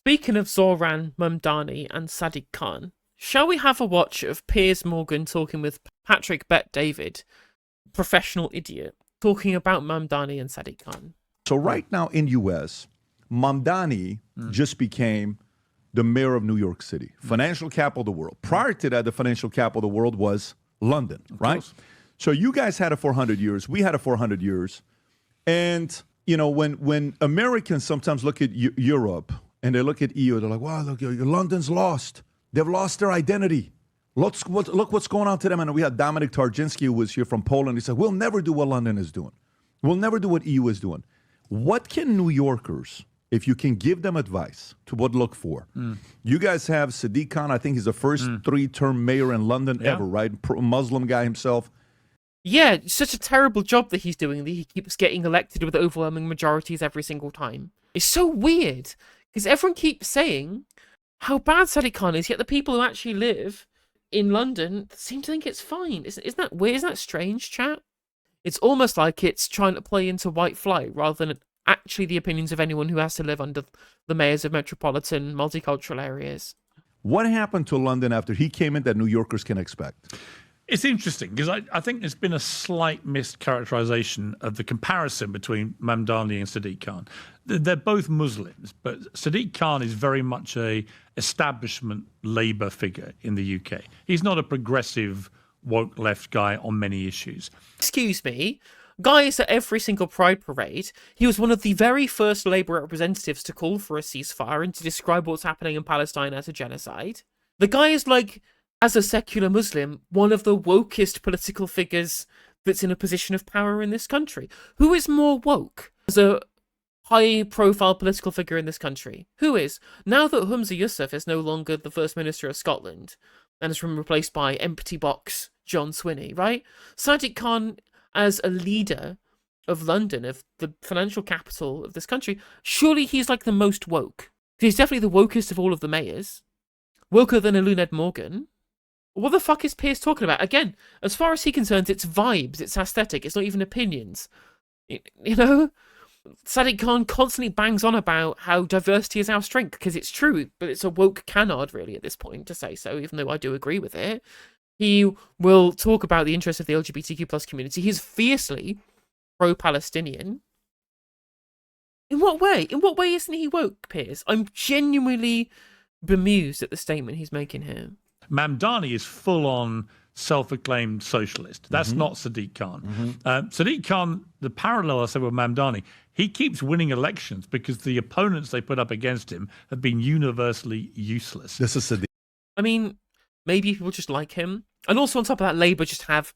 Speaking of Zoran Mamdani and Sadiq Khan, shall we have a watch of Piers Morgan talking with Patrick Bet David, professional idiot, talking about Mamdani and Sadiq Khan? So right now in U.S., Mamdani just became the mayor of New York City, financial capital of the world. Prior to that, the financial capital of the world was London, right? Course. So you guys had it for 100 years. We had it for 100 years. And, you know, when Americans sometimes look at Europe and they look at EU, they're like, wow, look, London's lost. They've lost their identity. Look what's going on to them. And we had Dominic Tarczynski, who was here from Poland. He said, we'll never do what London is doing. We'll never do what EU is doing. What can New Yorkers, if you can give them advice to what to look for? You guys have Sadiq Khan. I think he's the first three-term mayor in London ever, right? Muslim guy himself. Yeah, it's such a terrible job that he's doing that he keeps getting elected with overwhelming majorities every single time. It's so weird, because everyone keeps saying how bad Sadiq Khan is, yet the people who actually live in London seem to think it's fine. Isn't that weird? Isn't that strange, chat? It's almost like it's trying to play into white flight rather than actually the opinions of anyone who has to live under the mayors of metropolitan multicultural areas. What happened to London after he came in that New Yorkers can expect? It's interesting because I think there's been a slight mischaracterization of the comparison between Mamdani and Sadiq Khan. They're both Muslims, but Sadiq Khan is very much a establishment Labour figure in the UK. He's not a progressive woke left guy on many issues. Excuse me, guys, at every single Pride parade, he was one of the very first Labour representatives to call for a ceasefire and to describe what's happening in Palestine as a genocide. The guy is like, as a secular Muslim, one of the wokest political figures that's in a position of power in this country. Who is more woke as a high-profile political figure in this country? Who is? Now that Humza Yousaf is no longer the First Minister of Scotland and has been replaced by empty box John Swinney, right? Sadiq Khan, as a leader of London, of the financial capital of this country, surely he's like the most woke. He's definitely the wokest of all of the mayors. Woker than DELUDED Morgan. What the fuck is Piers talking about? Again, as far as he concerns, it's vibes, it's aesthetic, it's not even opinions. You know? Sadiq Khan constantly bangs on about how diversity is our strength, because it's true, but it's a woke canard, really, at this point, to say so, even though I do agree with it. He will talk about the interests of the LGBTQ plus community. He's fiercely pro-Palestinian. In what way? In what way isn't he woke, Piers? I'm genuinely bemused at the statement he's making here. Mamdani is full-on self-acclaimed socialist. That's not Sadiq Khan. Sadiq Khan, the parallel I said with Mamdani, he keeps winning elections because the opponents they put up against him have been universally useless. This is Sadiq. I mean, maybe people just like him. And also on top of that, Labour just have,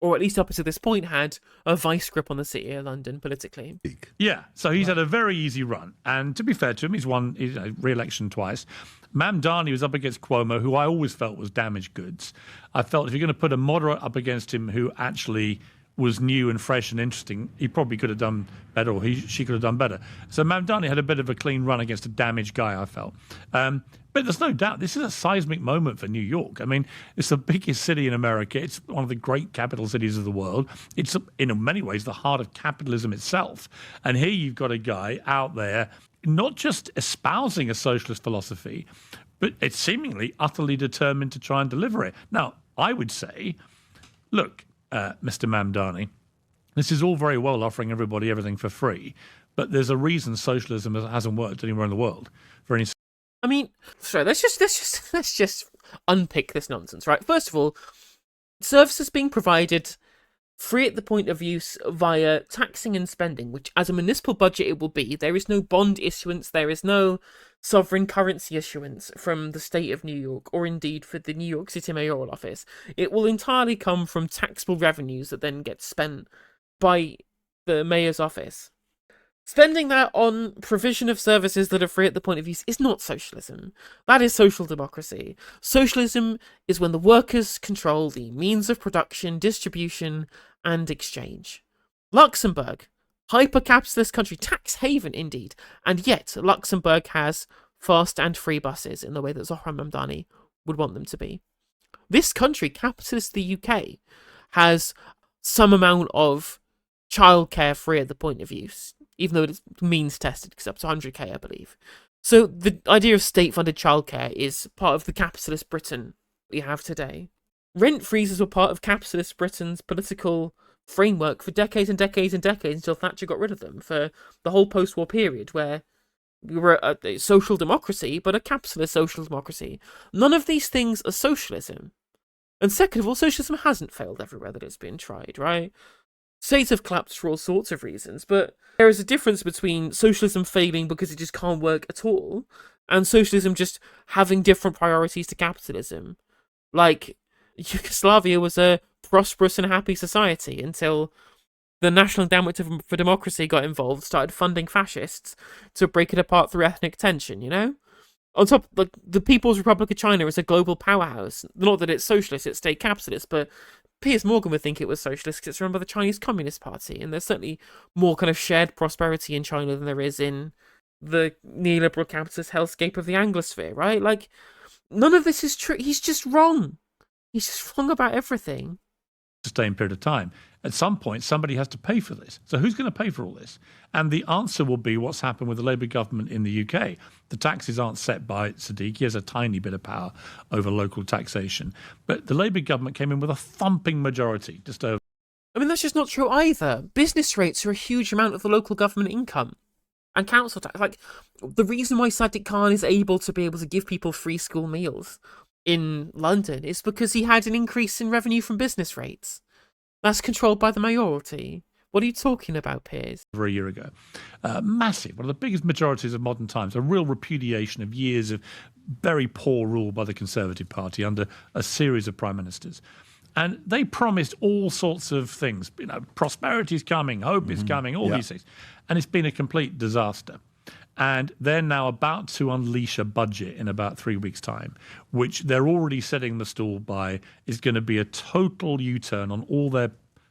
or at least up until this point, had a vice grip on the city of London politically. Yeah, so he's had a very easy run. And to be fair to him, he's won re-election twice. Mamdani was up against Cuomo, who I always felt was damaged goods. I felt if you're going to put a moderate up against him who actually was new and fresh and interesting, he probably could have done better, or she could have done better. So Mamdani had a bit of a clean run against a damaged guy, I felt. But there's no doubt this is a seismic moment for New York. I mean, it's the biggest city in America. It's one of the great capital cities of the world. It's, in many ways, the heart of capitalism itself. And here you've got a guy out there not just espousing a socialist philosophy, but it's seemingly utterly determined to try and deliver it. Now, I would say, look, Mr. Mamdani, this is all very well offering everybody everything for free, but there's a reason socialism hasn't worked anywhere in the world for any. I mean, sorry, let's just unpick this nonsense, right? First of all, services being provided free at the point of use via taxing and spending, which as a municipal budget it will be. There is no bond issuance, there is no sovereign currency issuance from the state of New York, or indeed for the New York City mayoral office. It will entirely come from taxable revenues that then get spent by the mayor's office. Spending that on provision of services that are free at the point of use is not socialism. That is social democracy. Socialism is when the workers control the means of production, distribution, and exchange. Luxembourg, hyper-capitalist country, tax haven indeed, and yet Luxembourg has fast and free buses in the way that Zohran Mamdani would want them to be. This country, capitalist the UK, has some amount of childcare free at the point of use, even though it's means tested, because up to 100k, I believe. So the idea of state-funded childcare is part of the capitalist Britain we have today. Rent freezes were part of capitalist Britain's political framework for decades and decades and decades until Thatcher got rid of them for the whole post-war period, where we were a social democracy, but a capitalist social democracy. None of these things are socialism. And second of all, socialism hasn't failed everywhere that it's been tried, right? States have collapsed for all sorts of reasons, but there is a difference between socialism failing because it just can't work at all, and socialism just having different priorities to capitalism. Like, Yugoslavia was a prosperous and happy society until the National Endowment for Democracy got involved, started funding fascists to break it apart through ethnic tension, you know? On top, like, the People's Republic of China is a global powerhouse. Not that it's socialist, it's state capitalist, but Piers Morgan would think it was socialist because it's run by the Chinese Communist Party, and there's certainly more kind of shared prosperity in China than there is in the neoliberal capitalist hellscape of the Anglosphere, right? Like, none of this is true. He's just wrong. He's just wrong about everything. Sustained period of time. At some point, somebody has to pay for this. So who's going to pay for all this? And the answer will be what's happened with the Labour government in the UK. The taxes aren't set by Sadiq. He has a tiny bit of power over local taxation. But the Labour government came in with a thumping majority, just over. I mean, that's just not true either. Business rates are a huge amount of the local government income. And council tax. Like, the reason why Sadiq Khan is able to give people free school meals in London is because he had an increase in revenue from business rates. That's controlled by the mayoralty. What are you talking about, Piers? Over a year ago. Massive, one of the biggest majorities of modern times, a real repudiation of years of very poor rule by the Conservative Party under a series of prime ministers. And they promised all sorts of things. You know, prosperity is coming, hope is coming, all these things. And it's been a complete disaster. And they're now about to unleash a budget in about 3 weeks' time, which they're already setting the stall by is going to be a total U-turn on all their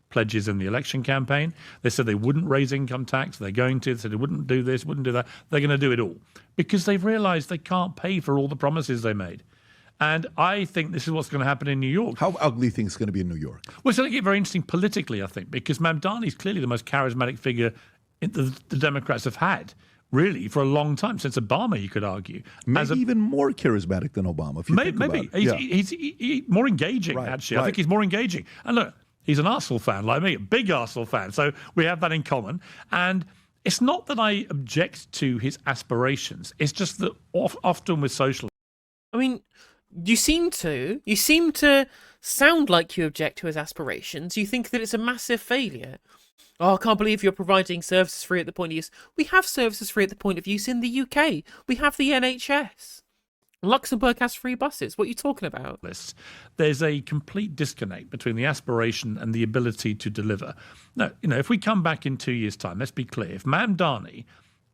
pledges in the election campaign. They said they wouldn't raise income tax. They're going to. They said they wouldn't do this, wouldn't do that. They're going to do it all because they've realized they can't pay for all the promises they made. And I think this is what's going to happen in New York. How ugly things going to be in New York? Well, it's going to get very interesting politically, I think, because Mamdani is clearly the most charismatic figure the Democrats have had. Really, for a long time, since Obama, you could argue. Maybe even more charismatic than Obama, if you think about it. He's more engaging, actually. I think he's more engaging. And look, he's an Arsenal fan like me, a big Arsenal fan. So we have that in common. And it's not that I object to his aspirations. It's just that often with socialism. I mean, you seem to sound like you object to his aspirations. You think that it's a massive failure. Oh, I can't believe you're providing services free at the point of use. We have services free at the point of use in the UK. We have the NHS. Luxembourg has free buses. What are you talking about? There's a complete disconnect between the aspiration and the ability to deliver. Now, if we come back in 2 years' time, let's be clear. If Mamdani,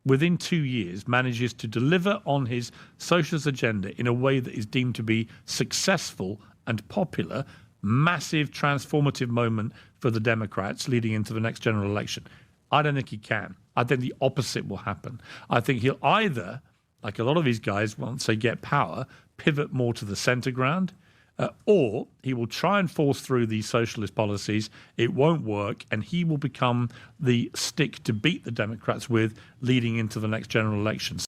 within 2 years, manages to deliver on his socialist agenda in a way that is deemed to be successful and popular, massive transformative moment for the Democrats leading into the next general election. I don't think he can. I think the opposite will happen. I think he'll either, like a lot of these guys, once they get power, pivot more to the center ground, or he will try and force through these socialist policies. It won't work, and he will become the stick to beat the Democrats with leading into the next general elections.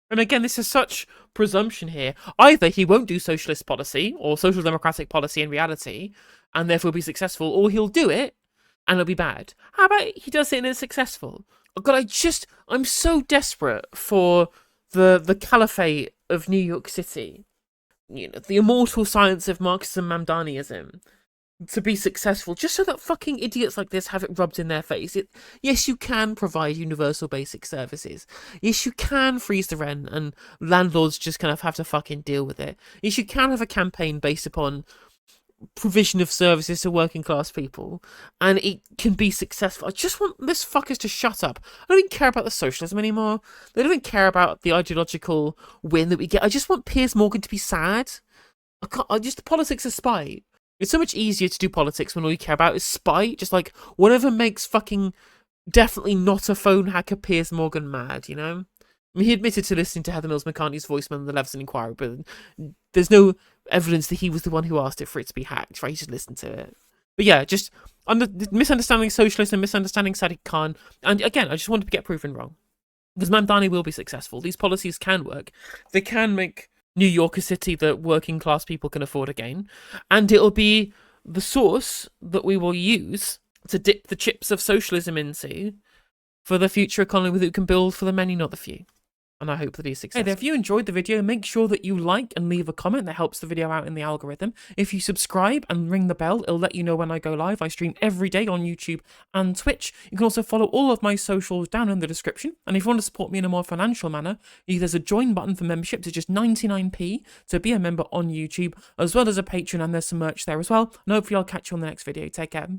And again, this is such presumption here. Either he won't do socialist policy or social democratic policy in reality, and therefore be successful, or he'll do it and it'll be bad. How about he does it and it's successful? Oh God, I'm so desperate for the caliphate of New York City. The immortal science of Marxism Mamdaniism to be successful, just so that fucking idiots like this have it rubbed in their face. Yes, you can provide universal basic services. Yes, you can freeze the rent and landlords just kind of have to fucking deal with it. Yes, you can have a campaign based upon provision of services to working class people, and it can be successful. I just want this fuckers to shut up. I don't even care about the socialism anymore. They don't even care about the ideological win that we get. I just want Piers Morgan to be sad. The politics of spite. It's so much easier to do politics when all you care about is spite. Just like whatever makes fucking definitely not a phone hacker Piers Morgan mad, I mean, he admitted to listening to Heather Mills McCartney's voicemail in the Leveson Inquiry, but there's no evidence that he was the one who asked it for it to be hacked, right? He just listened to it. But yeah, just misunderstanding socialism, misunderstanding Sadiq Khan. And again, I just wanted to get proven wrong. Because Mamdani will be successful. These policies can work. They can make New York a city that working class people can afford again. And it'll be the source that we will use to dip the chips of socialism into for the future economy that we can build for the many, not the few. And I hope that he's successful. Hey, if you enjoyed the video, make sure that you like and leave a comment. That helps the video out in the algorithm. If you subscribe and ring the bell, it'll let you know when I go live. I stream every day on YouTube and Twitch. You can also follow all of my socials down in the description. And if you want to support me in a more financial manner, there's a join button for membership. It's just 99p to be a member on YouTube, as well as a Patreon, and there's some merch there as well. And hopefully I'll catch you on the next video. Take care.